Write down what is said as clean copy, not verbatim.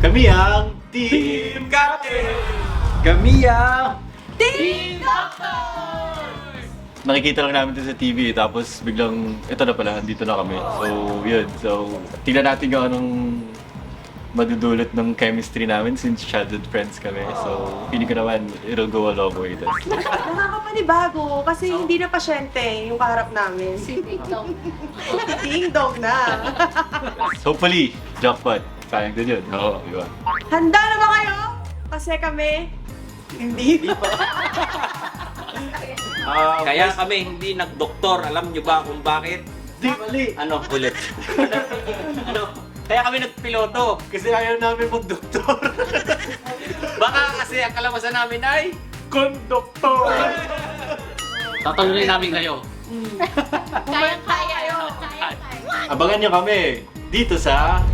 Kami ang Team Captain! Kami ang Team Doctors! nakikita lang namin ito sa TV tapos biglang ito na pala, andito na kami. So, yun. So, tingnan natin kung anong madudulot ng chemistry namin since childhood friends kami. So, feeling ko naman it'll go a long way. Nakakapanibago kasi hindi na pasyente yung kaharap namin. Si TikTok. Ding dong na. Hopefully, jackpot. Sayang din yun. Oo, di ba? Handa na ba kayo? Kasi kami, hindi pa. Kaya kami hindi nagdoktor. Alam nyo ba kung bakit? Di mali. Ano? Ulit. Ano? Kaya kami nagpiloto. Kasi ayaw namin mag-doktor. Baka kasi ang kalabasan namin ay Konduktor! tatalunin namin kayo. Kaya-kaya. Kaya-kaya. Abangan nyo kami dito sa